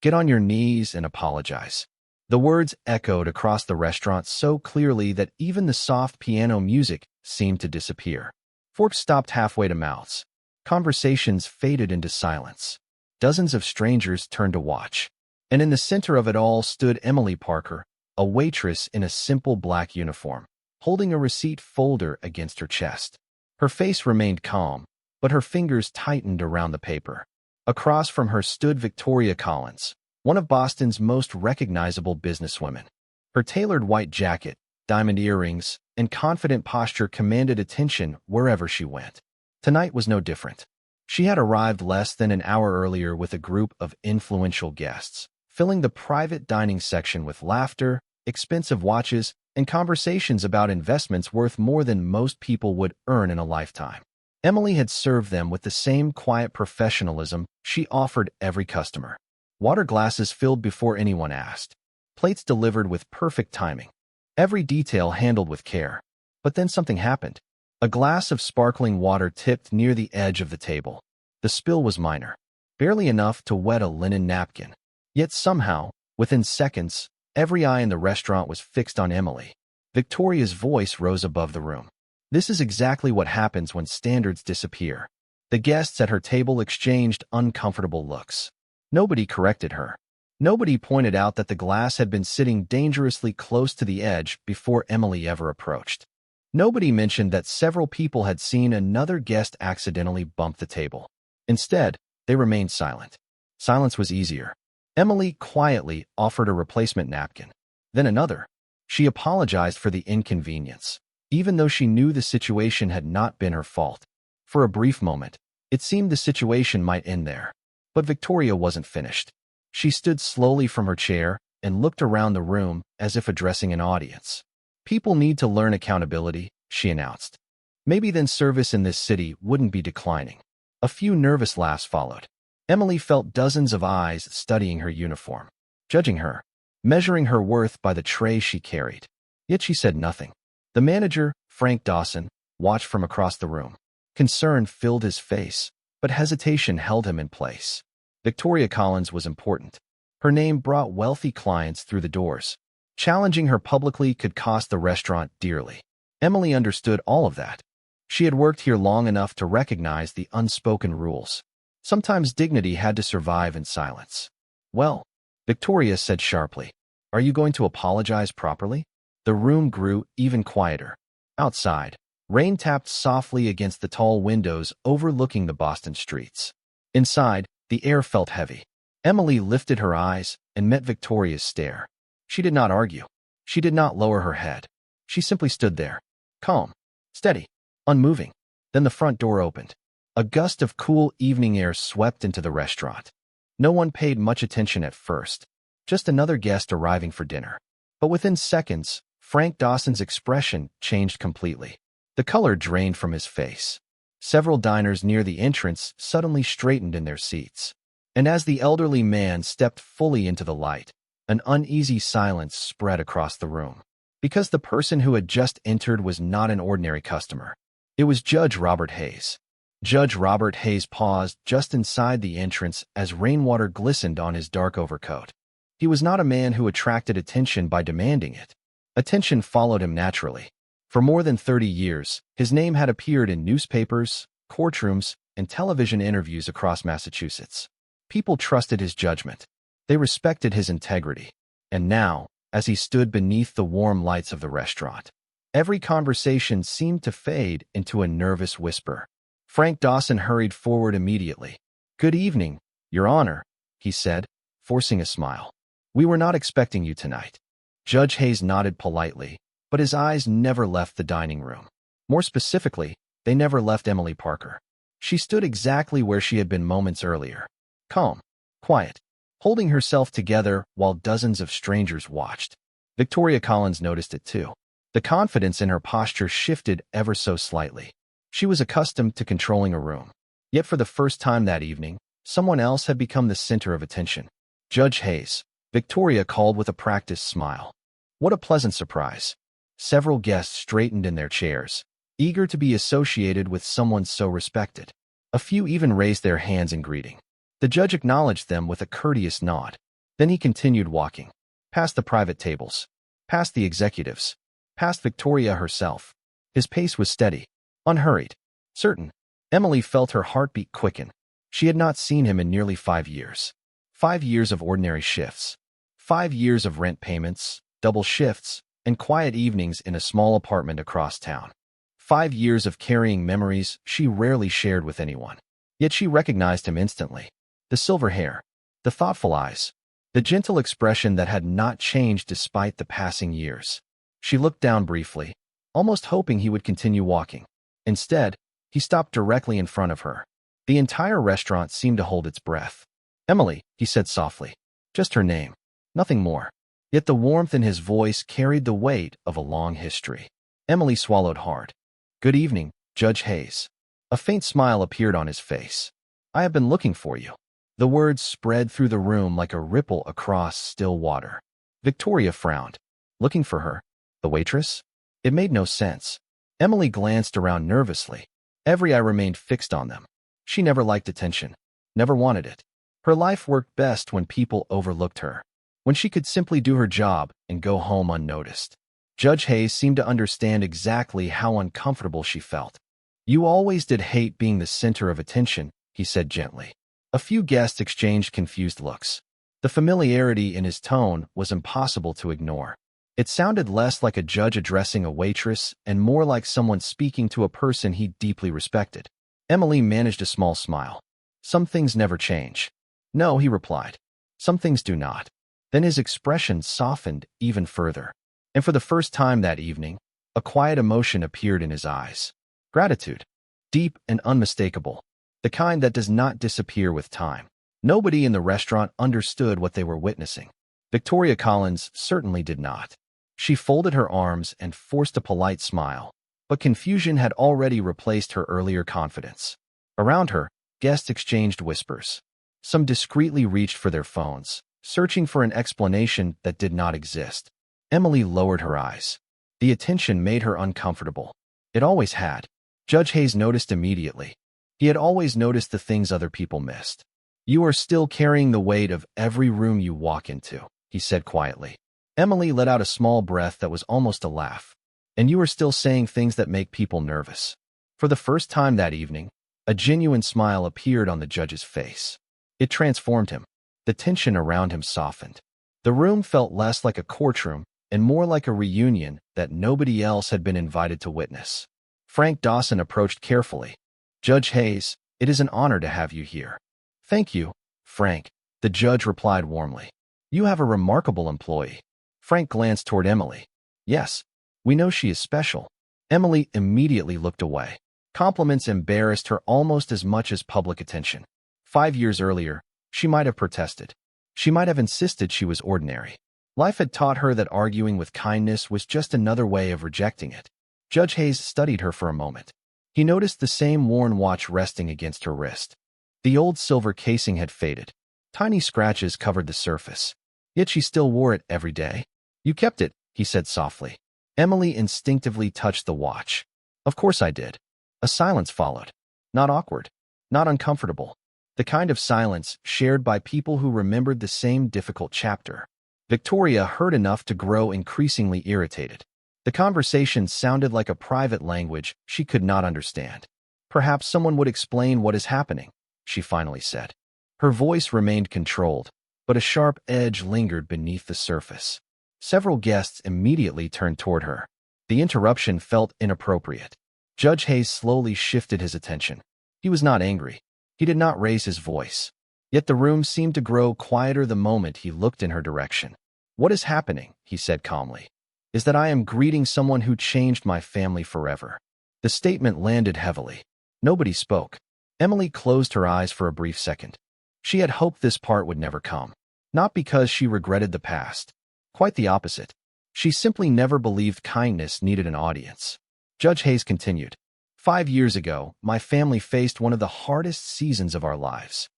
Get on your knees and apologize." The words echoed across the restaurant so clearly that even the soft piano music seemed to disappear. Forks stopped halfway to mouths. Conversations faded into silence. Dozens of strangers turned to watch. And in the center of it all stood Emily Parker, a waitress in a simple black uniform, holding a receipt folder against her chest. Her face remained calm, but her fingers tightened around the paper. Across from her stood Victoria Collins, one of Boston's most recognizable businesswomen. Her tailored white jacket, diamond earrings, and confident posture commanded attention wherever she went. Tonight was no different. She had arrived less than an hour earlier with a group of influential guests, filling the private dining section with laughter, expensive watches, and conversations about investments worth more than most people would earn in a lifetime. Emily had served them with the same quiet professionalism she offered every customer. Water glasses filled before anyone asked. Plates delivered with perfect timing. Every detail handled with care. But then something happened. A glass of sparkling water tipped near the edge of the table. The spill was minor, barely enough to wet a linen napkin. Yet somehow, within seconds, every eye in the restaurant was fixed on Emily. Victoria's voice rose above the room. "This is exactly what happens when standards disappear." The guests at her table exchanged uncomfortable looks. Nobody corrected her. Nobody pointed out that the glass had been sitting dangerously close to the edge before Emily ever approached. Nobody mentioned that several people had seen another guest accidentally bump the table. Instead, they remained silent. Silence was easier. Emily quietly offered a replacement napkin. Then another. She apologized for the inconvenience, even though she knew the situation had not been her fault. For a brief moment, it seemed the situation might end there. But Victoria wasn't finished. She stood slowly from her chair and looked around the room as if addressing an audience. "People need to learn accountability," she announced. Maybe then service in this city wouldn't be declining. A few nervous laughs followed. Emily felt dozens of eyes studying her uniform, judging her, measuring her worth by the tray she carried. Yet she said nothing. The manager, Frank Dawson, watched from across the room. Concern filled his face, but hesitation held him in place. Victoria Collins was important. Her name brought wealthy clients through the doors. Challenging her publicly could cost the restaurant dearly. Emily understood all of that. She had worked here long enough to recognize the unspoken rules. Sometimes dignity had to survive in silence. "Well," Victoria said sharply, "are you going to apologize properly?" The room grew even quieter. Outside, rain tapped softly against the tall windows overlooking the Boston streets. Inside, the air felt heavy. Emily lifted her eyes and met Victoria's stare. She did not argue. She did not lower her head. She simply stood there, calm, steady, unmoving. Then the front door opened. A gust of cool evening air swept into the restaurant. No one paid much attention at first, just another guest arriving for dinner. But within seconds, Frank Dawson's expression changed completely. The color drained from his face. Several diners near the entrance suddenly straightened in their seats. And as the elderly man stepped fully into the light, an uneasy silence spread across the room. Because the person who had just entered was not an ordinary customer. It was Judge Robert Hayes. Judge Robert Hayes paused just inside the entrance as rainwater glistened on his dark overcoat. He was not a man who attracted attention by demanding it. Attention followed him naturally. For more than 30 years, his name had appeared in newspapers, courtrooms, and television interviews across Massachusetts. People trusted his judgment. They respected his integrity. And now, as he stood beneath the warm lights of the restaurant, every conversation seemed to fade into a nervous whisper. Frank Dawson hurried forward immediately. "Good evening, Your Honor," he said, forcing a smile. "We were not expecting you tonight." Judge Hayes nodded politely, but his eyes never left the dining room. More specifically, they never left Emily Parker. She stood exactly where she had been moments earlier, calm, quiet, holding herself together while dozens of strangers watched. Victoria Collins noticed it too. The confidence in her posture shifted ever so slightly. She was accustomed to controlling a room. Yet for the first time that evening, someone else had become the center of attention. "Judge Hayes," Victoria called with a practiced smile. What a pleasant surprise. Several guests straightened in their chairs, eager to be associated with someone so respected. A few even raised their hands in greeting. The judge acknowledged them with a courteous nod. Then he continued walking, past the private tables, past the executives, past Victoria herself. His pace was steady, unhurried, certain. Emily felt her heartbeat quicken. She had not seen him in nearly 5 years. 5 years of ordinary shifts. 5 years of rent payments, double shifts, and quiet evenings in a small apartment across town. 5 years of carrying memories she rarely shared with anyone. Yet she recognized him instantly. The silver hair, the thoughtful eyes, the gentle expression that had not changed despite the passing years. She looked down briefly, almost hoping he would continue walking. Instead, he stopped directly in front of her. The entire restaurant seemed to hold its breath. "Emily," he said softly. Just her name. Nothing more. Yet the warmth in his voice carried the weight of a long history. Emily swallowed hard. "Good evening, Judge Hayes." A faint smile appeared on his face. "I have been looking for you." The words spread through the room like a ripple across still water. Victoria frowned. "Looking for her? The waitress?" It made no sense. Emily glanced around nervously. Every eye remained fixed on them. She never liked attention. Never wanted it. Her life worked best when people overlooked her. When she could simply do her job and go home unnoticed. Judge Hayes seemed to understand exactly how uncomfortable she felt. "You always did hate being the center of attention," he said gently. A few guests exchanged confused looks. The familiarity in his tone was impossible to ignore. It sounded less like a judge addressing a waitress and more like someone speaking to a person he deeply respected. Emily managed a small smile. "Some things never change." "No," he replied. "Some things do not." Then his expression softened even further. And for the first time that evening, a quiet emotion appeared in his eyes. Gratitude. Deep and unmistakable. The kind that does not disappear with time. Nobody in the restaurant understood what they were witnessing. Victoria Collins certainly did not. She folded her arms and forced a polite smile, but confusion had already replaced her earlier confidence. Around her, guests exchanged whispers. Some discreetly reached for their phones, searching for an explanation that did not exist. Emily lowered her eyes. The attention made her uncomfortable. It always had. Judge Hayes noticed immediately. He had always noticed the things other people missed. "You are still carrying the weight of every room you walk into," he said quietly. Emily let out a small breath that was almost a laugh. "And you are still saying things that make people nervous." For the first time that evening, a genuine smile appeared on the judge's face. It transformed him. The tension around him softened. The room felt less like a courtroom and more like a reunion that nobody else had been invited to witness. Frank Dawson approached carefully. "Judge Hayes, it is an honor to have you here." "Thank you, Frank," the judge replied warmly. "You have a remarkable employee." Frank glanced toward Emily. "Yes, we know she is special." Emily immediately looked away. Compliments embarrassed her almost as much as public attention. 5 years earlier, she might have protested. She might have insisted she was ordinary. Life had taught her that arguing with kindness was just another way of rejecting it. Judge Hayes studied her for a moment. He noticed the same worn watch resting against her wrist. The old silver casing had faded. Tiny scratches covered the surface. Yet she still wore it every day. "You kept it," he said softly. Emily instinctively touched the watch. "Of course I did." A silence followed. Not awkward. Not uncomfortable. The kind of silence shared by people who remembered the same difficult chapter. Victoria heard enough to grow increasingly irritated. The conversation sounded like a private language she could not understand. "Perhaps someone would explain what is happening," she finally said. Her voice remained controlled, but a sharp edge lingered beneath the surface. Several guests immediately turned toward her. The interruption felt inappropriate. Judge Hayes slowly shifted his attention. He was not angry. He did not raise his voice. Yet the room seemed to grow quieter the moment he looked in her direction. "What is happening," he said calmly, "is that I am greeting someone who changed my family forever." The statement landed heavily. Nobody spoke. Emily closed her eyes for a brief second. She had hoped this part would never come. Not because she regretted the past. Quite the opposite. She simply never believed kindness needed an audience. Judge Hayes continued. 5 years ago, my family faced one of the hardest seasons of our lives.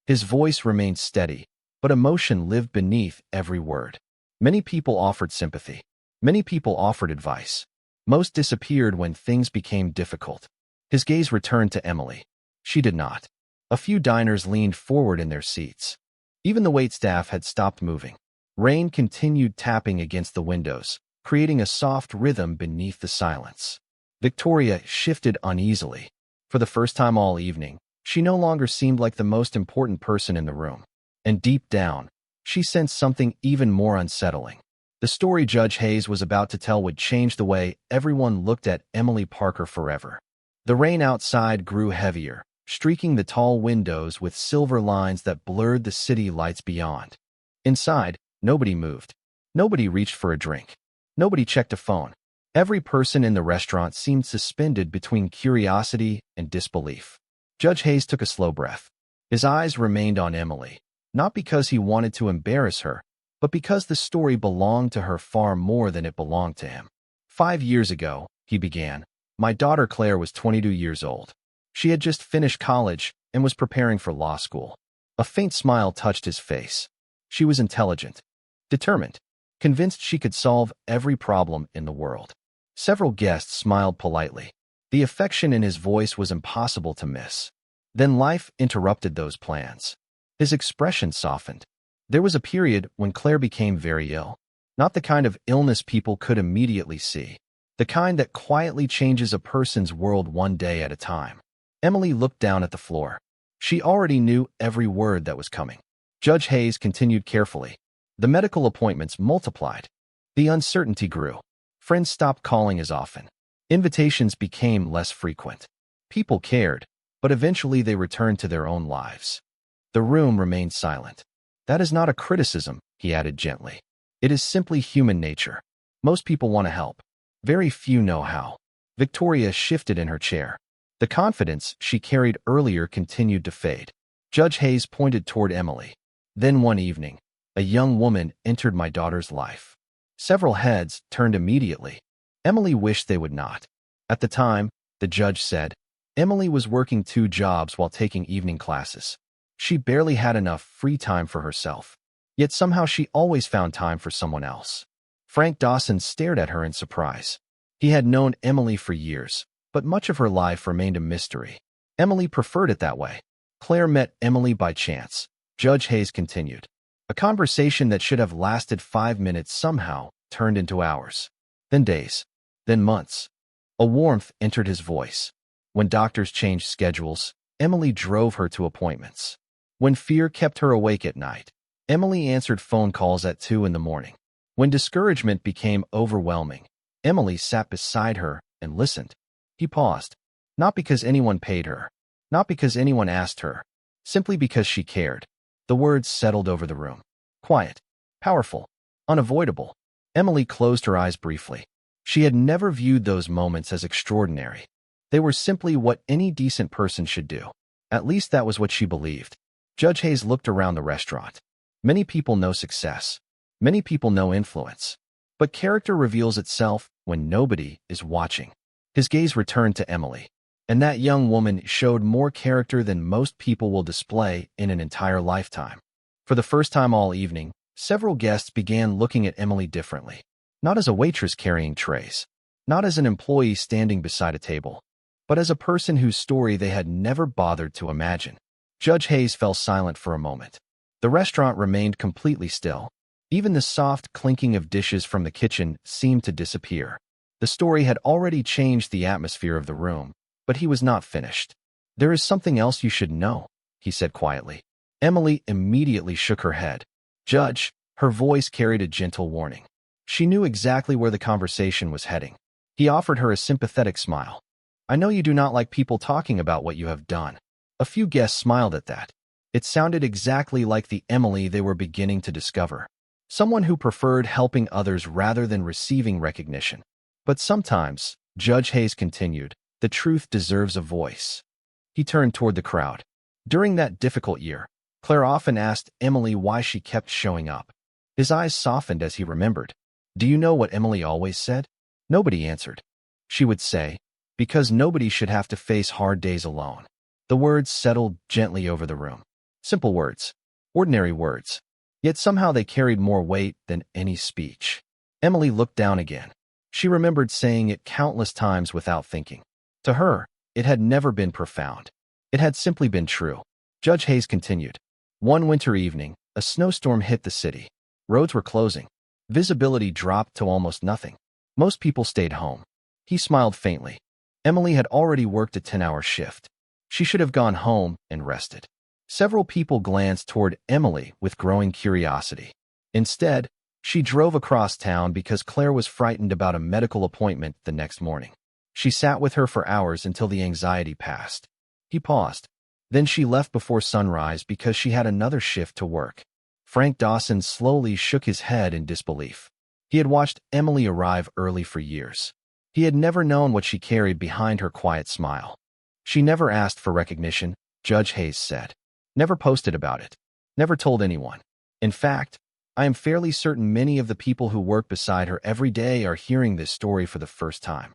His voice remained steady, but emotion lived beneath every word. Many people offered sympathy. Many people offered advice. Most disappeared when things became difficult. His gaze returned to Emily. She did not. A few diners leaned forward in their seats. Even the waitstaff had stopped moving. Rain continued tapping against the windows, creating a soft rhythm beneath the silence. Victoria shifted uneasily. For the first time all evening, she no longer seemed like the most important person in the room. And deep down, she sensed something even more unsettling. The story Judge Hayes was about to tell would change the way everyone looked at Emily Parker forever. The rain outside grew heavier, streaking the tall windows with silver lines that blurred the city lights beyond. Inside, nobody moved. Nobody reached for a drink. Nobody checked a phone. Every person in the restaurant seemed suspended between curiosity and disbelief. Judge Hayes took a slow breath. His eyes remained on Emily, not because he wanted to embarrass her, but because the story belonged to her far more than it belonged to him. 5 years ago, he began, my daughter Claire was 22 years old. She had just finished college and was preparing for law school. A faint smile touched his face. She was intelligent, determined, convinced she could solve every problem in the world. Several guests smiled politely. The affection in his voice was impossible to miss. Then life interrupted those plans. His expression softened. There was a period when Claire became very ill. Not the kind of illness people could immediately see. The kind that quietly changes a person's world one day at a time. Emily looked down at the floor. She already knew every word that was coming. Judge Hayes continued carefully. The medical appointments multiplied. The uncertainty grew. Friends stopped calling as often. Invitations became less frequent. People cared, but eventually they returned to their own lives. The room remained silent. That is not a criticism, he added gently. It is simply human nature. Most people want to help. Very few know how. Victoria shifted in her chair. The confidence she carried earlier continued to fade. Judge Hayes pointed toward Emily. Then one evening, a young woman entered my daughter's life. Several heads turned immediately. Emily wished they would not. At the time, the judge said, Emily was working 2 jobs while taking evening classes. She barely had enough free time for herself. Yet somehow she always found time for someone else. Frank Dawson stared at her in surprise. He had known Emily for years, but much of her life remained a mystery. Emily preferred it that way. Claire met Emily by chance. Judge Hayes continued. A conversation that should have lasted 5 minutes somehow turned into hours. Then days. Then months. A warmth entered his voice. When doctors changed schedules, Emily drove her to appointments. When fear kept her awake at night, Emily answered phone calls at 2 in the morning. When discouragement became overwhelming, Emily sat beside her and listened. He paused. Not because anyone paid her. Not because anyone asked her. Simply because she cared. The words settled over the room. Quiet. Powerful. Unavoidable. Emily closed her eyes briefly. She had never viewed those moments as extraordinary. They were simply what any decent person should do. At least that was what she believed. Judge Hayes looked around the restaurant. Many people know success. Many people know influence. But character reveals itself when nobody is watching. His gaze returned to Emily. And that young woman showed more character than most people will display in an entire lifetime. For the first time all evening, several guests began looking at Emily differently. Not as a waitress carrying trays. Not as an employee standing beside a table. But as a person whose story they had never bothered to imagine. Judge Hayes fell silent for a moment. The restaurant remained completely still. Even the soft clinking of dishes from the kitchen seemed to disappear. The story had already changed the atmosphere of the room, but he was not finished. There is something else you should know, he said quietly. Emily immediately shook her head. Judge, her voice carried a gentle warning. She knew exactly where the conversation was heading. He offered her a sympathetic smile. I know you do not like people talking about what you have done. A few guests smiled at that. It sounded exactly like the Emily they were beginning to discover. Someone who preferred helping others rather than receiving recognition. But sometimes, Judge Hayes continued, the truth deserves a voice. He turned toward the crowd. During that difficult year, Claire often asked Emily why she kept showing up. His eyes softened as he remembered. Do you know what Emily always said? Nobody answered. She would say, because nobody should have to face hard days alone. The words settled gently over the room. Simple words. Ordinary words. Yet somehow they carried more weight than any speech. Emily looked down again. She remembered saying it countless times without thinking. To her, it had never been profound. It had simply been true. Judge Hayes continued. One winter evening, A snowstorm hit the city. Roads were closing. Visibility dropped to almost nothing. Most people stayed home. He smiled faintly. Emily had already worked a 10-hour shift. She should have gone home and rested. Several people glanced toward Emily with growing curiosity. Instead, she drove across town because Claire was frightened about a medical appointment the next morning. She sat with her for hours until the anxiety passed. He paused. Then she left before sunrise because she had another shift to work. Frank Dawson slowly shook his head in disbelief. He had watched Emily arrive early for years. He had never known what she carried behind her quiet smile. She never asked for recognition, Judge Hayes said. Never posted about it. Never told anyone. In fact, I am fairly certain many of the people who work beside her every day are hearing this story for the first time.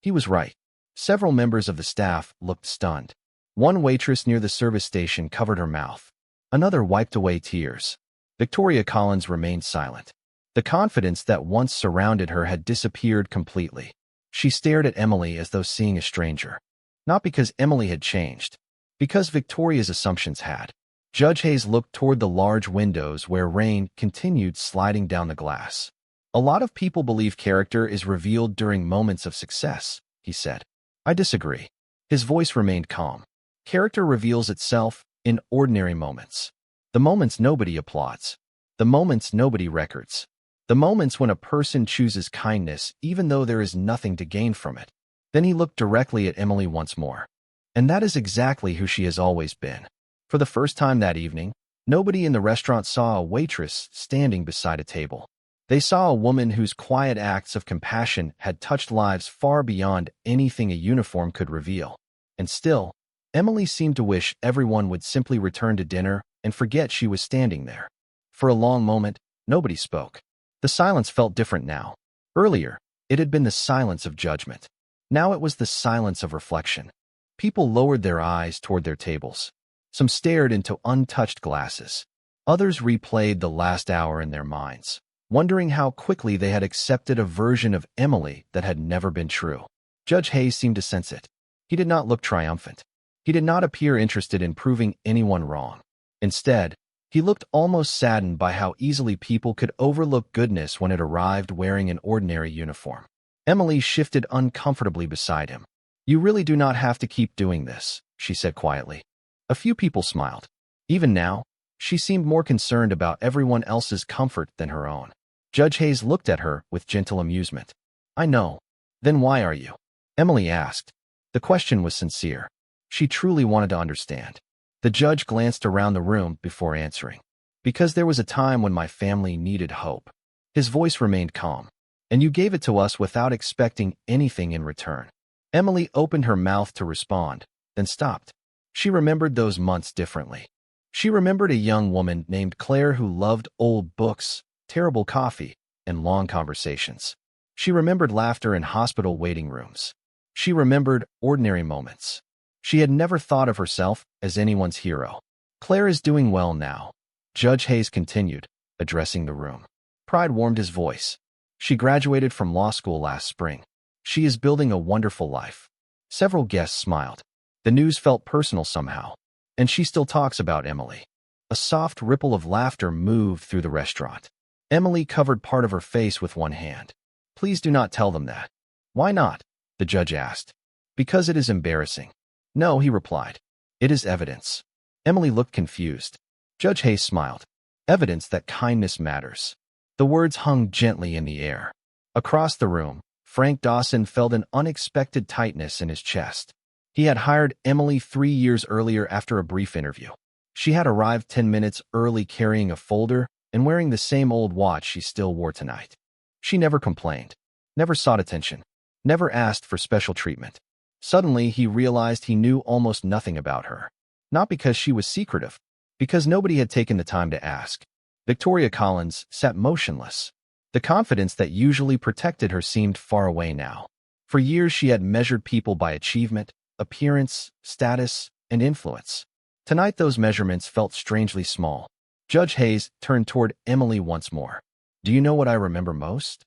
He was right. Several members of the staff looked stunned. One waitress near the service station covered her mouth. Another wiped away tears. Victoria Collins remained silent. The confidence that once surrounded her had disappeared completely. She stared at Emily as though seeing a stranger. Not because Emily had changed, because Victoria's assumptions had. Judge Hayes looked toward the large windows where rain continued sliding down the glass. A lot of people believe character is revealed during moments of success, he said. I disagree. His voice remained calm. Character reveals itself in ordinary moments. The moments nobody applauds. The moments nobody records. The moments when a person chooses kindness even though there is nothing to gain from it. Then he looked directly at Emily once more. And that is exactly who she has always been. For the first time that evening, nobody in the restaurant saw a waitress standing beside a table. They saw a woman whose quiet acts of compassion had touched lives far beyond anything a uniform could reveal. And still, Emily seemed to wish everyone would simply return to dinner and forget she was standing there. For a long moment, nobody spoke. The silence felt different now. Earlier, it had been the silence of judgment. Now it was the silence of reflection. People lowered their eyes toward their tables. Some stared into untouched glasses. Others replayed the last hour in their minds, wondering how quickly they had accepted a version of Emily that had never been true. Judge Hayes seemed to sense it. He did not look triumphant. He did not appear interested in proving anyone wrong. Instead, he looked almost saddened by how easily people could overlook goodness when it arrived wearing an ordinary uniform. Emily shifted uncomfortably beside him. You really do not have to keep doing this, she said quietly. A few people smiled. Even now, she seemed more concerned about everyone else's comfort than her own. Judge Hayes looked at her with gentle amusement. I know. Then why are you? Emily asked. The question was sincere. She truly wanted to understand. The judge glanced around the room before answering. Because there was a time when my family needed hope. His voice remained calm. And you gave it to us without expecting anything in return. Emily opened her mouth to respond, then stopped. She remembered those months differently. She remembered a young woman named Claire who loved old books, terrible coffee, and long conversations. She remembered laughter in hospital waiting rooms. She remembered ordinary moments. She had never thought of herself as anyone's hero. Claire is doing well now, Judge Hayes continued, addressing the room. Pride warmed his voice. She graduated from law school last spring. She is building a wonderful life. Several guests smiled. The news felt personal somehow. And she still talks about Emily. A soft ripple of laughter moved through the restaurant. Emily covered part of her face with one hand. Please do not tell them that. Why not? The judge asked. Because it is embarrassing. No, he replied. It is evidence. Emily looked confused. Judge Hayes smiled. Evidence that kindness matters. The words hung gently in the air. Across the room, Frank Dawson felt an unexpected tightness in his chest. He had hired Emily 3 years earlier after a brief interview. She had arrived 10 minutes early carrying a folder and wearing the same old watch she still wore tonight. She never complained, never sought attention, never asked for special treatment. Suddenly, he realized he knew almost nothing about her. Not because she was secretive, because nobody had taken the time to ask. Victoria Collins sat motionless. The confidence that usually protected her seemed far away now. For years, she had measured people by achievement, appearance, status, and influence. Tonight, those measurements felt strangely small. Judge Hayes turned toward Emily once more. Do you know what I remember most?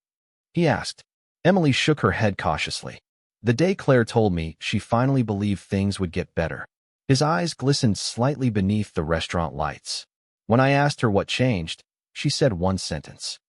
He asked. Emily shook her head cautiously. The day Claire told me she finally believed things would get better. His eyes glistened slightly beneath the restaurant lights. When I asked her what changed, she said one sentence.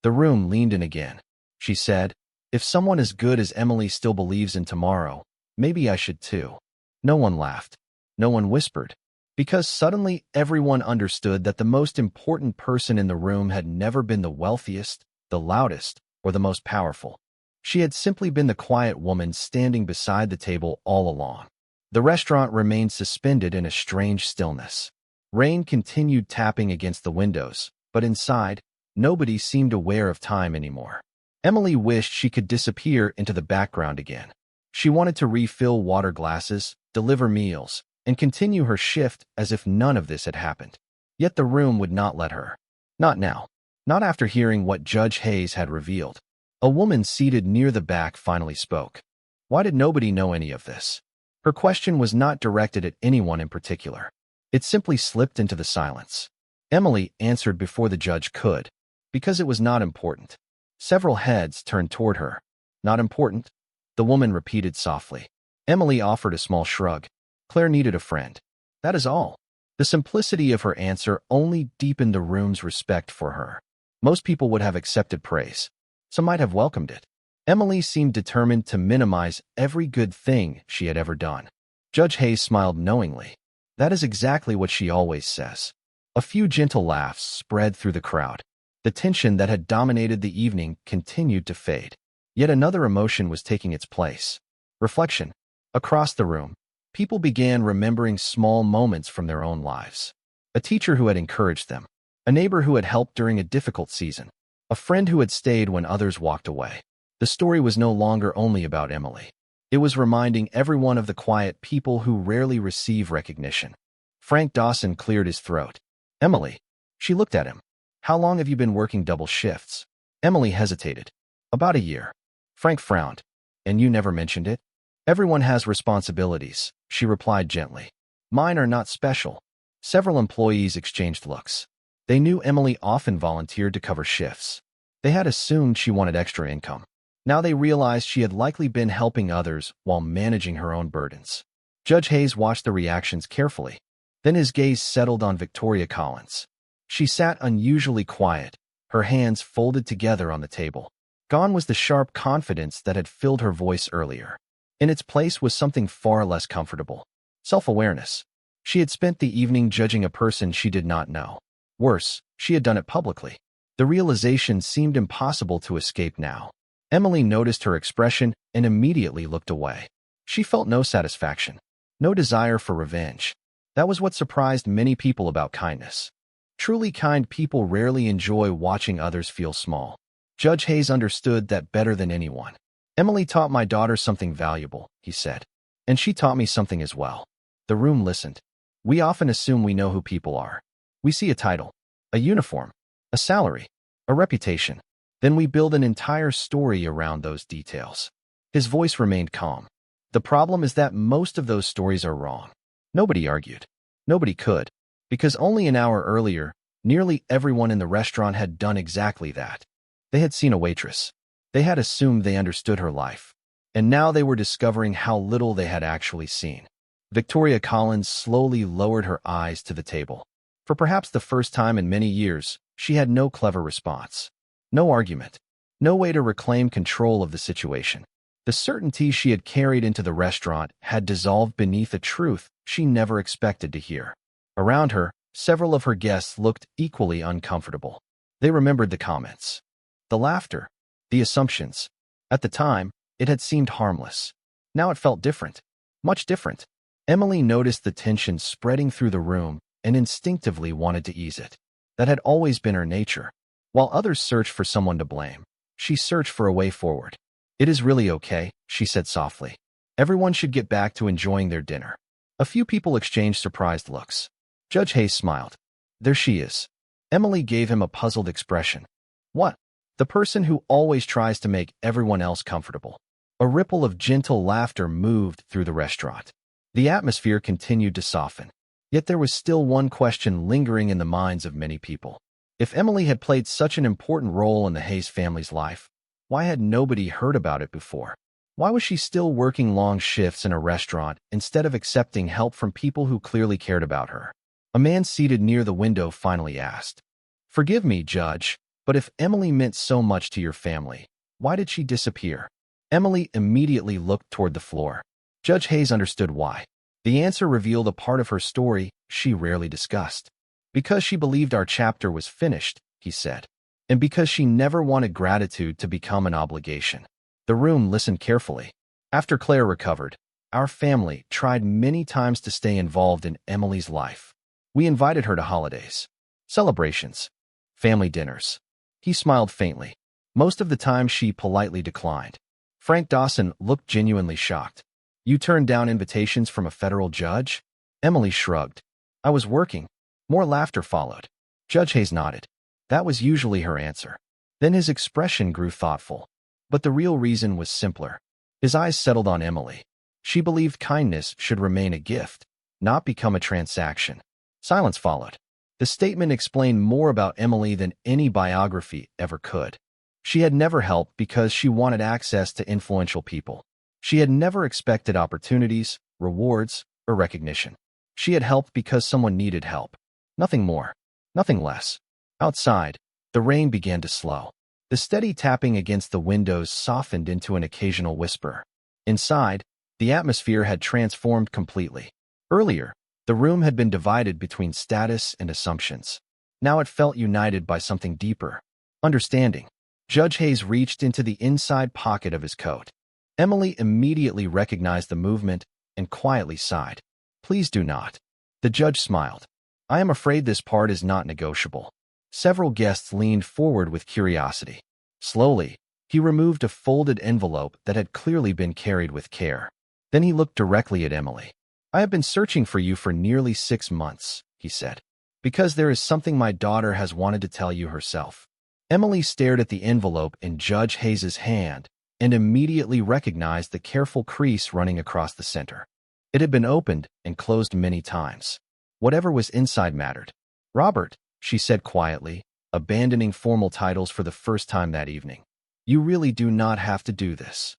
The room leaned in again. She said, "If someone as good as Emily still believes in tomorrow, maybe I should too." No one laughed. No one whispered. Because suddenly everyone understood that the most important person in the room had never been the wealthiest, the loudest, or the most powerful. She had simply been the quiet woman standing beside the table all along. The restaurant remained suspended in a strange stillness. Rain continued tapping against the windows, but inside, nobody seemed aware of time anymore. Emily wished she could disappear into the background again. She wanted to refill water glasses, deliver meals, and continue her shift as if none of this had happened. Yet the room would not let her. Not now. Not after hearing what Judge Hayes had revealed. A woman seated near the back finally spoke. Why did nobody know any of this? Her question was not directed at anyone in particular. It simply slipped into the silence. Emily answered before the judge could, because it was not important. Several heads turned toward her. Not important? The woman repeated softly. Emily offered a small shrug. Claire needed a friend. That is all. The simplicity of her answer only deepened the room's respect for her. Most people would have accepted praise. Some might have welcomed it. Emily seemed determined to minimize every good thing she had ever done. Judge Hayes smiled knowingly. That is exactly what she always says. A few gentle laughs spread through the crowd. The tension that had dominated the evening continued to fade. Yet another emotion was taking its place. Reflection. Across the room, people began remembering small moments from their own lives. A teacher who had encouraged them. A neighbor who had helped during a difficult season. A friend who had stayed when others walked away. The story was no longer only about Emily. It was reminding everyone of the quiet people who rarely receive recognition. Frank Dawson cleared his throat. Emily. She looked at him. How long have you been working double shifts? Emily hesitated. About a year. Frank frowned. And you never mentioned it? Everyone has responsibilities, she replied gently. Mine are not special. Several employees exchanged looks. They knew Emily often volunteered to cover shifts. They had assumed she wanted extra income. Now they realized she had likely been helping others while managing her own burdens. Judge Hayes watched the reactions carefully. Then his gaze settled on Victoria Collins. She sat unusually quiet, her hands folded together on the table. Gone was the sharp confidence that had filled her voice earlier. In its place was something far less comfortable. Self-awareness. She had spent the evening judging a person she did not know. Worse, she had done it publicly. The realization seemed impossible to escape now. Emily noticed her expression and immediately looked away. She felt no satisfaction, no desire for revenge. That was what surprised many people about kindness. Truly kind people rarely enjoy watching others feel small. Judge Hayes understood that better than anyone. Emily taught my daughter something valuable, he said. And she taught me something as well. The room listened. We often assume we know who people are. We see a title, a uniform, a salary, a reputation. Then we build an entire story around those details. His voice remained calm. The problem is that most of those stories are wrong. Nobody argued. Nobody could. Because only an hour earlier, nearly everyone in the restaurant had done exactly that. They had seen a waitress. They had assumed they understood her life. And now they were discovering how little they had actually seen. Victoria Collins slowly lowered her eyes to the table. For perhaps the first time in many years, she had no clever response. No argument. No way to reclaim control of the situation. The certainty she had carried into the restaurant had dissolved beneath a truth she never expected to hear. Around her, several of her guests looked equally uncomfortable. They remembered the comments. The laughter. The assumptions. At the time, it had seemed harmless. Now it felt different. Much different. Emily noticed the tension spreading through the room and instinctively wanted to ease it. That had always been her nature. While others searched for someone to blame, she searched for a way forward. It is really okay, she said softly. Everyone should get back to enjoying their dinner. A few people exchanged surprised looks. Judge Hayes smiled. There she is. Emily gave him a puzzled expression. What? The person who always tries to make everyone else comfortable. A ripple of gentle laughter moved through the restaurant. The atmosphere continued to soften. Yet there was still one question lingering in the minds of many people. If Emily had played such an important role in the Hayes family's life, why had nobody heard about it before? Why was she still working long shifts in a restaurant instead of accepting help from people who clearly cared about her? A man seated near the window finally asked, "Forgive me, Judge, but if Emily meant so much to your family, why did she disappear?" Emily immediately looked toward the floor. Judge Hayes understood why. The answer revealed a part of her story she rarely discussed. "Because she believed our chapter was finished," he said, "and because she never wanted gratitude to become an obligation." The room listened carefully. After Claire recovered, our family tried many times to stay involved in Emily's life. We invited her to holidays, celebrations, family dinners. He smiled faintly. Most of the time she politely declined. Frank Dawson looked genuinely shocked. "You turned down invitations from a federal judge?" Emily shrugged. "I was working." More laughter followed. Judge Hayes nodded. That was usually her answer. Then his expression grew thoughtful. But the real reason was simpler. His eyes settled on Emily. She believed kindness should remain a gift, not become a transaction. Silence followed. The statement explained more about Emily than any biography ever could. She had never helped because she wanted access to influential people. She had never expected opportunities, rewards, or recognition. She had helped because someone needed help. Nothing more, nothing less. Outside, the rain began to slow. The steady tapping against the windows softened into an occasional whisper. Inside, the atmosphere had transformed completely. Earlier, the room had been divided between status and assumptions. Now it felt united by something deeper. Understanding. Judge Hayes reached into the inside pocket of his coat. Emily immediately recognized the movement and quietly sighed. "Please do not." The judge smiled. "I am afraid this part is not negotiable." Several guests leaned forward with curiosity. Slowly, he removed a folded envelope that had clearly been carried with care. Then he looked directly at Emily. "I have been searching for you for nearly 6 months," he said, "because there is something my daughter has wanted to tell you herself." Emily stared at the envelope in Judge Hayes's hand and immediately recognized the careful crease running across the center. It had been opened and closed many times. Whatever was inside mattered. "Robert," she said quietly, abandoning formal titles for the first time that evening, "you really do not have to do this."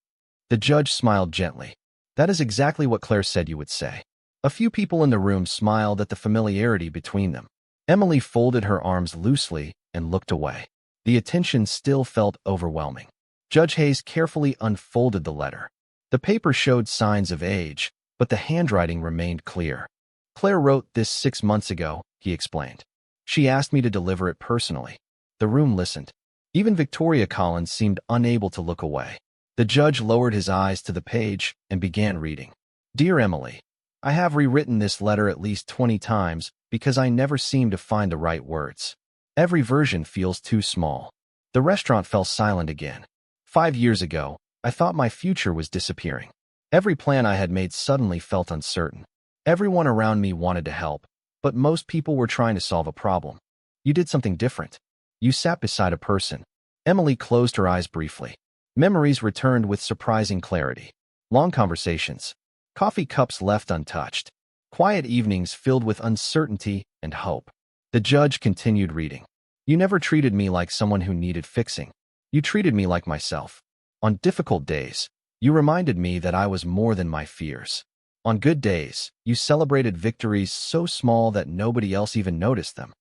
The judge smiled gently. "That is exactly what Claire said you would say." A few people in the room smiled at the familiarity between them. Emily folded her arms loosely and looked away. The attention still felt overwhelming. Judge Hayes carefully unfolded the letter. The paper showed signs of age, but the handwriting remained clear. "Claire wrote this 6 months ago," he explained. "She asked me to deliver it personally." The room listened. Even Victoria Collins seemed unable to look away. The judge lowered his eyes to the page and began reading. "Dear Emily, I have rewritten this letter at least 20 times because I never seem to find the right words. Every version feels too small." The restaurant fell silent again. 5 years ago, I thought my future was disappearing. Every plan I had made suddenly felt uncertain. Everyone around me wanted to help, but most people were trying to solve a problem. You did something different. You sat beside a person. Emily closed her eyes briefly. Memories returned with surprising clarity. Long conversations. Coffee cups left untouched. Quiet evenings filled with uncertainty and hope. The judge continued reading. "You never treated me like someone who needed fixing. You treated me like myself. On difficult days, you reminded me that I was more than my fears. On good days, you celebrated victories so small that nobody else even noticed them."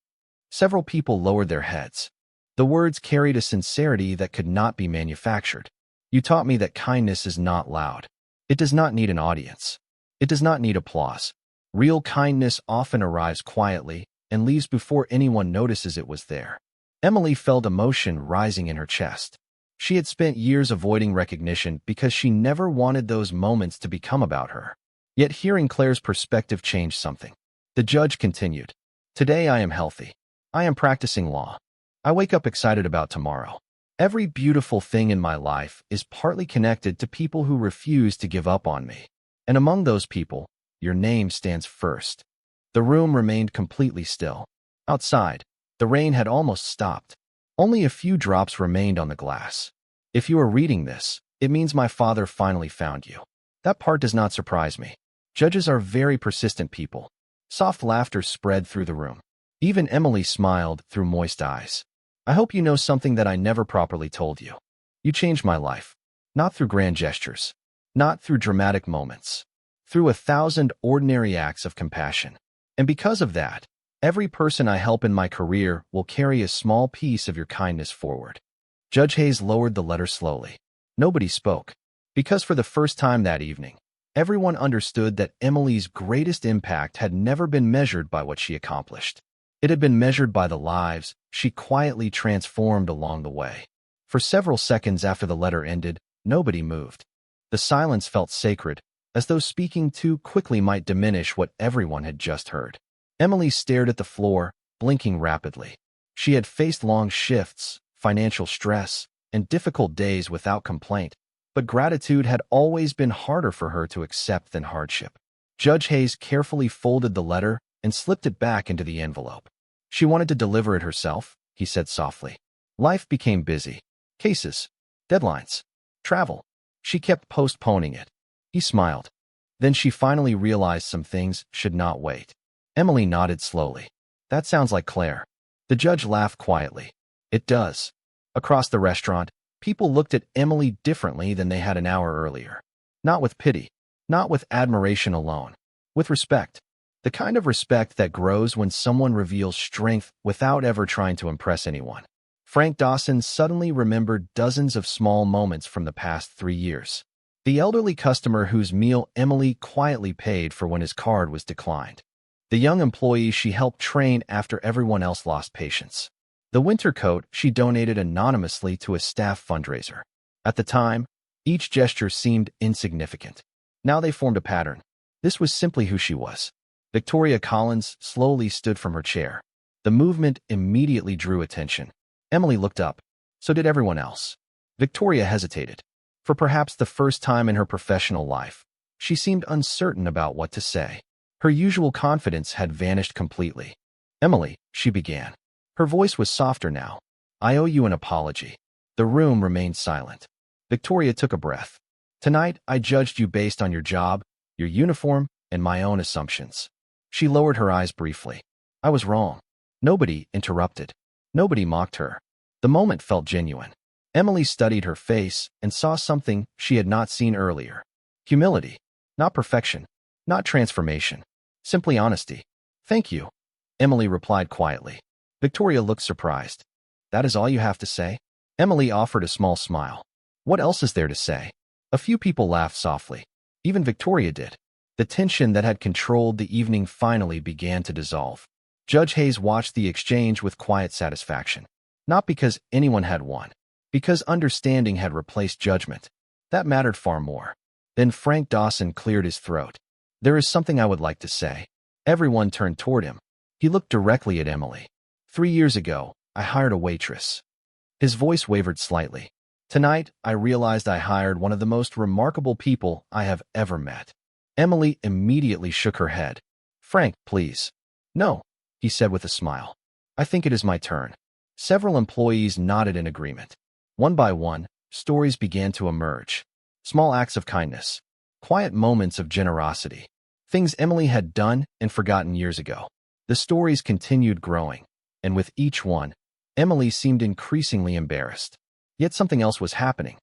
Several people lowered their heads. The words carried a sincerity that could not be manufactured. "You taught me that kindness is not loud. It does not need an audience. It does not need applause. Real kindness often arrives quietly and leaves before anyone notices it was there." Emily felt emotion rising in her chest. She had spent years avoiding recognition because she never wanted those moments to become about her. Yet hearing Claire's perspective changed something. The judge continued. "Today I am healthy. I am practicing law. I wake up excited about tomorrow. Every beautiful thing in my life is partly connected to people who refuse to give up on me. And among those people, your name stands first." The room remained completely still. Outside, the rain had almost stopped. Only a few drops remained on the glass. "If you are reading this, it means my father finally found you." That part does not surprise me. Judges are very persistent people. Soft laughter spread through the room. Even Emily smiled through moist eyes. "I hope you know something that I never properly told you. You changed my life. Not through grand gestures. Not through dramatic moments. Through 1,000 ordinary acts of compassion. And because of that, Every person I help in my career will carry a small piece of your kindness forward. Judge Hayes lowered the letter slowly. Nobody spoke, because for the first time that evening, everyone understood that Emily's greatest impact had never been measured by what she accomplished. It had been measured by the lives she quietly transformed along the way. For several seconds after the letter ended, nobody moved. The silence felt sacred, as though speaking too quickly might diminish what everyone had just heard. Emily stared at the floor, blinking rapidly. She had faced long shifts, financial stress, and difficult days without complaint, but gratitude had always been harder for her to accept than hardship. Judge Hayes carefully folded the letter and slipped it back into the envelope. She wanted to deliver it herself, he said softly. Life became busy. Cases, deadlines, travel. She kept postponing it. He smiled. Then she finally realized some things should not wait. Emily nodded slowly. That sounds like Claire. The judge laughed quietly. It does. Across the restaurant, people looked at Emily differently than they had an hour earlier. Not with pity, not with admiration alone, with respect. The kind of respect that grows when someone reveals strength without ever trying to impress anyone. Frank Dawson suddenly remembered dozens of small moments from the past 3 years. The elderly customer whose meal Emily quietly paid for when his card was declined. The young employee she helped train after everyone else lost patience. The winter coat she donated anonymously to a staff fundraiser. At the time, each gesture seemed insignificant. Now they formed a pattern. This was simply who she was. Victoria Collins slowly stood from her chair. The movement immediately drew attention. Emily looked up. So did everyone else. Victoria hesitated. For perhaps the first time in her professional life, she seemed uncertain about what to say. Her usual confidence had vanished completely. Emily, she began. Her voice was softer now. I owe you an apology. The room remained silent. Victoria took a breath. Tonight, I judged you based on your job, your uniform, and my own assumptions. She lowered her eyes briefly. I was wrong. Nobody interrupted. Nobody mocked her. The moment felt genuine. Emily studied her face and saw something she had not seen earlier. Humility. Not perfection. Not transformation. Simply honesty. Thank you. Emily replied quietly. Victoria looked surprised. That is all you have to say? Emily offered a small smile. What else is there to say? A few people laughed softly. Even Victoria did. The tension that had controlled the evening finally began to dissolve. Judge Hayes watched the exchange with quiet satisfaction. Not because anyone had won. Because understanding had replaced judgment. That mattered far more. Then Frank Dawson cleared his throat. There is something I would like to say. Everyone turned toward him. He looked directly at Emily. 3 years ago, I hired a waitress. His voice wavered slightly. Tonight, I realized I hired one of the most remarkable people I have ever met. Emily immediately shook her head. Frank, please. No, he said with a smile. I think it is my turn. Several employees nodded in agreement. One by one, stories began to emerge. Small acts of kindness. Quiet moments of generosity. Things Emily had done and forgotten years ago. The stories continued growing, and with each one, Emily seemed increasingly embarrassed. Yet something else was happening.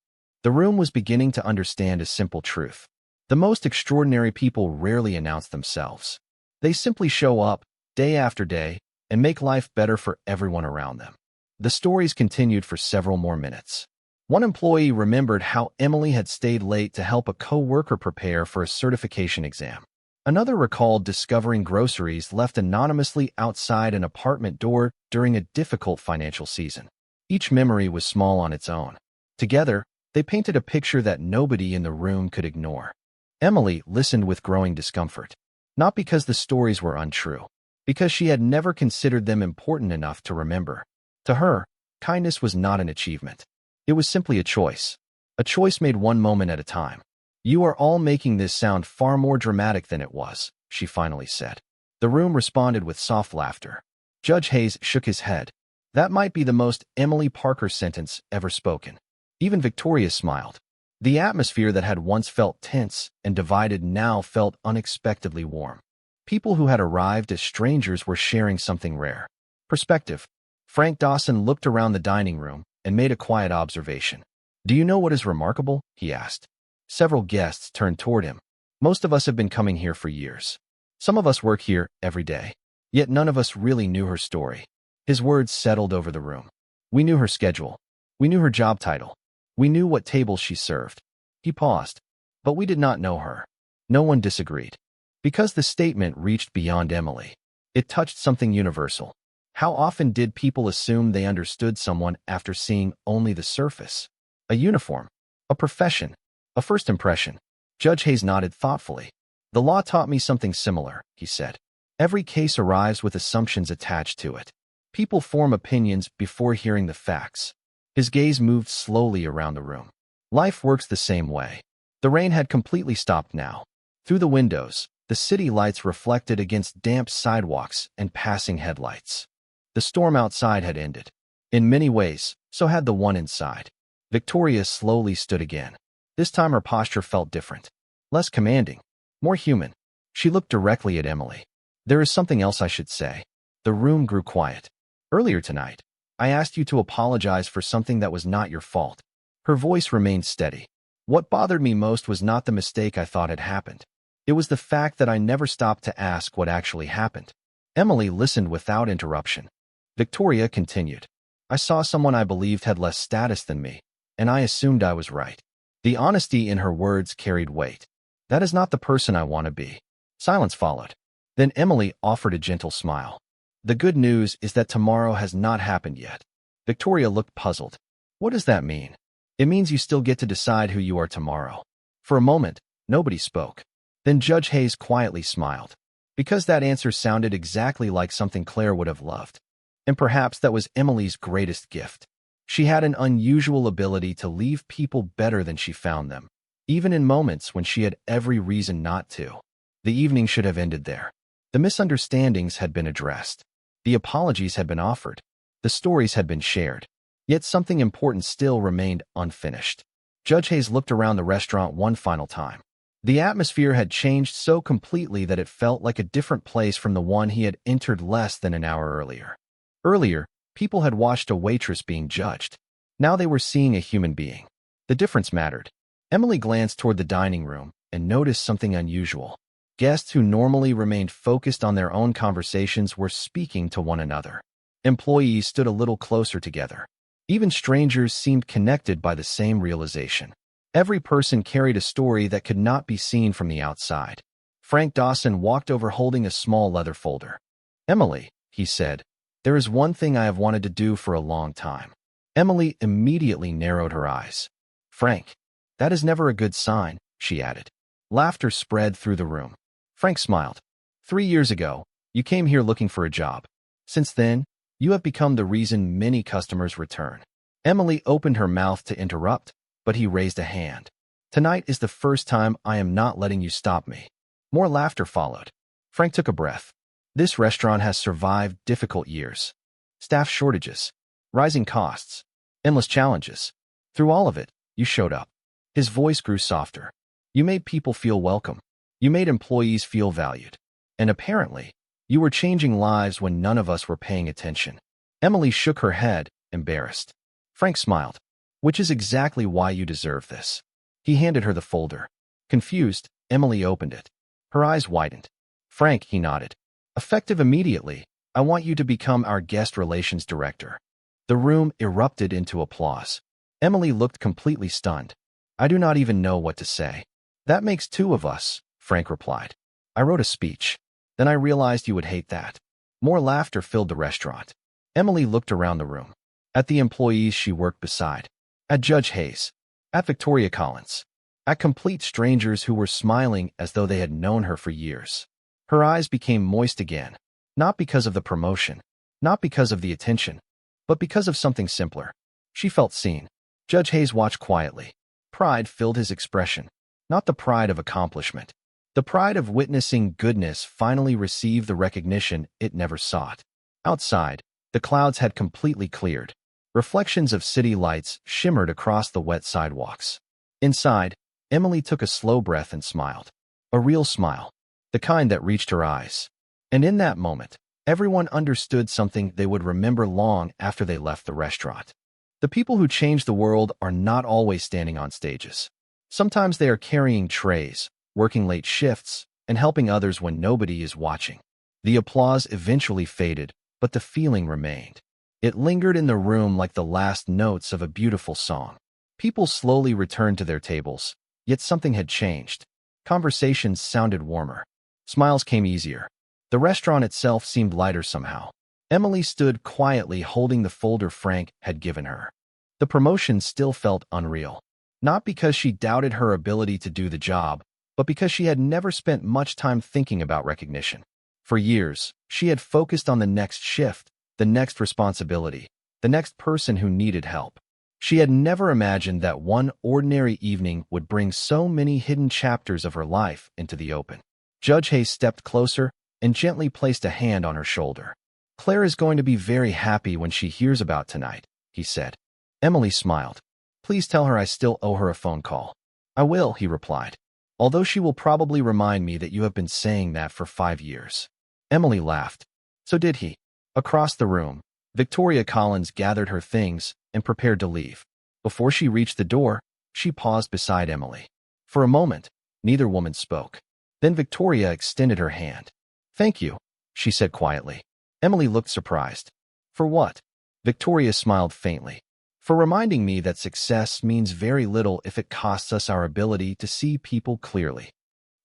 The room was beginning to understand a simple truth. The most extraordinary people rarely announce themselves. They simply show up, day after day, and make life better for everyone around them. The stories continued for several more minutes. One employee remembered how Emily had stayed late to help a co-worker prepare for a certification exam. Another recalled discovering groceries left anonymously outside an apartment door during a difficult financial season. Each memory was small on its own. Together, they painted a picture that nobody in the room could ignore. Emily listened with growing discomfort. Not because the stories were untrue, because she had never considered them important enough to remember. To her, kindness was not an achievement. It was simply a choice made one moment at a time. You are all making this sound far more dramatic than it was, she finally said. The room responded with soft laughter. Judge Hayes shook his head. That might be the most Emily Parker sentence ever spoken. Even Victoria smiled. The atmosphere that had once felt tense and divided now felt unexpectedly warm. People who had arrived as strangers were sharing something rare. Perspective. Frank Dawson looked around the dining room and made a quiet observation. Do you know what is remarkable? He asked. Several guests turned toward him. Most of us have been coming here for years. Some of us work here every day. Yet none of us really knew her story. His words settled over the room. We knew her schedule. We knew her job title. We knew what tables she served. He paused. But we did not know her. No one disagreed. Because the statement reached beyond Emily. It touched something universal. How often did people assume they understood someone after seeing only the surface? A uniform, a profession, a first impression. Judge Hayes nodded thoughtfully. The law taught me something similar, he said. Every case arrives with assumptions attached to it. People form opinions before hearing the facts. His gaze moved slowly around the room. Life works the same way. The rain had completely stopped now. Through the windows, the city lights reflected against damp sidewalks and passing headlights. The storm outside had ended. In many ways, so had the one inside. Victoria slowly stood again. This time her posture felt different. Less commanding. More human. She looked directly at Emily. There is something else I should say. The room grew quiet. Earlier tonight, I asked you to apologize for something that was not your fault. Her voice remained steady. What bothered me most was not the mistake I thought had happened. It was the fact that I never stopped to ask what actually happened. Emily listened without interruption. Victoria continued. I saw someone I believed had less status than me, and I assumed I was right. The honesty in her words carried weight. That is not the person I want to be. Silence followed. Then Emily offered a gentle smile. The good news is that tomorrow has not happened yet. Victoria looked puzzled. What does that mean? It means you still get to decide who you are tomorrow. For a moment, nobody spoke. Then Judge Hayes quietly smiled. Because that answer sounded exactly like something Claire would have loved. And perhaps that was Emily's greatest gift. She had an unusual ability to leave people better than she found them, even in moments when she had every reason not to. The evening should have ended there. The misunderstandings had been addressed. The apologies had been offered. The stories had been shared. Yet something important still remained unfinished. Judge Hayes looked around the restaurant one final time. The atmosphere had changed so completely that it felt like a different place from the one he had entered less than an hour earlier. Earlier, people had watched a waitress being judged. Now they were seeing a human being. The difference mattered. Emily glanced toward the dining room and noticed something unusual. Guests who normally remained focused on their own conversations were speaking to one another. Employees stood a little closer together. Even strangers seemed connected by the same realization. Every person carried a story that could not be seen from the outside. Frank Dawson walked over holding a small leather folder. Emily, he said, there is one thing I have wanted to do for a long time. Emily immediately narrowed her eyes. Frank, that is never a good sign, she added. Laughter spread through the room. Frank smiled. 3 years ago, you came here looking for a job. Since then, you have become the reason many customers return. Emily opened her mouth to interrupt, but he raised a hand. Tonight is the first time I am not letting you stop me. More laughter followed. Frank took a breath. This restaurant has survived difficult years. Staff shortages, rising costs, endless challenges. Through all of it, you showed up. His voice grew softer. You made people feel welcome. You made employees feel valued. And apparently, you were changing lives when none of us were paying attention. Emily shook her head, embarrassed. Frank smiled. Which is exactly why you deserve this. He handed her the folder. Confused, Emily opened it. Her eyes widened. Frank, he nodded. Effective immediately, I want you to become our guest relations director. The room erupted into applause. Emily looked completely stunned. I do not even know what to say. That makes 2 of us, Frank replied. I wrote a speech. Then I realized you would hate that. More laughter filled the restaurant. Emily looked around the room. At the employees she worked beside. At Judge Hayes. At Victoria Collins. At complete strangers who were smiling as though they had known her for years. Her eyes became moist again. Not because of the promotion. Not because of the attention. But because of something simpler. She felt seen. Judge Hayes watched quietly. Pride filled his expression. Not the pride of accomplishment. The pride of witnessing goodness finally receive the recognition it never sought. Outside, the clouds had completely cleared. Reflections of city lights shimmered across the wet sidewalks. Inside, Emily took a slow breath and smiled. A real smile. The kind that reached her eyes. And in that moment, everyone understood something they would remember long after they left the restaurant. The people who change the world are not always standing on stages. Sometimes they are carrying trays, working late shifts, and helping others when nobody is watching. The applause eventually faded, but the feeling remained. It lingered in the room like the last notes of a beautiful song. People slowly returned to their tables, yet something had changed. Conversations sounded warmer. Smiles came easier. The restaurant itself seemed lighter somehow. Emily stood quietly holding the folder Frank had given her. The promotion still felt unreal. Not because she doubted her ability to do the job, but because she had never spent much time thinking about recognition. For years, she had focused on the next shift, the next responsibility, the next person who needed help. She had never imagined that one ordinary evening would bring so many hidden chapters of her life into the open. Judge Hayes stepped closer and gently placed a hand on her shoulder. "Claire is going to be very happy when she hears about tonight," he said. Emily smiled. "Please tell her I still owe her a phone call." "I will," he replied. "Although she will probably remind me that you have been saying that for 5 years." Emily laughed. So did he. Across the room, Victoria Collins gathered her things and prepared to leave. Before she reached the door, she paused beside Emily. For a moment, neither woman spoke. Then Victoria extended her hand. "Thank you," she said quietly. Emily looked surprised. "For what?" Victoria smiled faintly. "For reminding me that success means very little if it costs us our ability to see people clearly."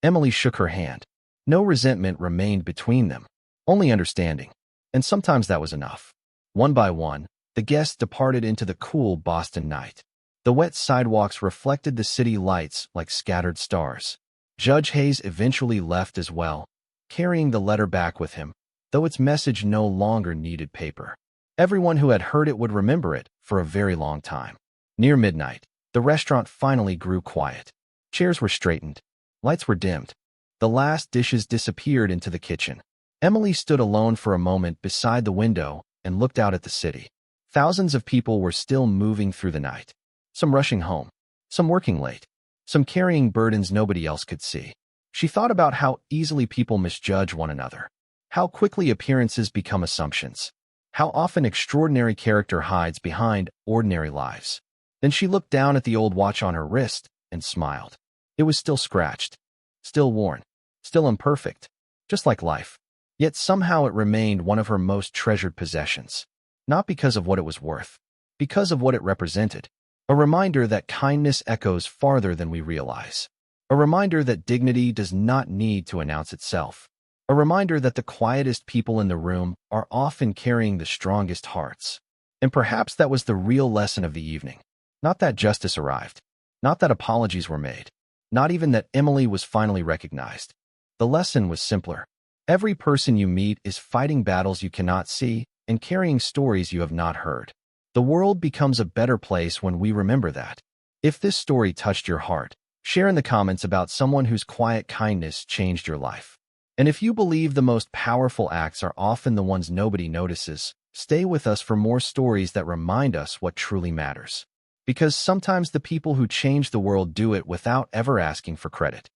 Emily shook her hand. No resentment remained between them, only understanding. And sometimes that was enough. One by one, the guests departed into the cool Boston night. The wet sidewalks reflected the city lights like scattered stars. Judge Hayes eventually left as well, carrying the letter back with him, though its message no longer needed paper. Everyone who had heard it would remember it for a very long time. Near midnight, the restaurant finally grew quiet. Chairs were straightened. Lights were dimmed. The last dishes disappeared into the kitchen. Emily stood alone for a moment beside the window and looked out at the city. Thousands of people were still moving through the night. Some rushing home. Some working late. Some carrying burdens nobody else could see. She thought about how easily people misjudge one another. How quickly appearances become assumptions. How often extraordinary character hides behind ordinary lives. Then she looked down at the old watch on her wrist and smiled. It was still scratched, still worn, still imperfect, just like life. Yet somehow it remained one of her most treasured possessions. Not because of what it was worth, because of what it represented. A reminder that kindness echoes farther than we realize. A reminder that dignity does not need to announce itself. A reminder that the quietest people in the room are often carrying the strongest hearts. And perhaps that was the real lesson of the evening. Not that justice arrived. Not that apologies were made. Not even that Emily was finally recognized. The lesson was simpler. Every person you meet is fighting battles you cannot see and carrying stories you have not heard. The world becomes a better place when we remember that. If this story touched your heart, share in the comments about someone whose quiet kindness changed your life. And if you believe the most powerful acts are often the ones nobody notices, stay with us for more stories that remind us what truly matters. Because sometimes the people who change the world do it without ever asking for credit.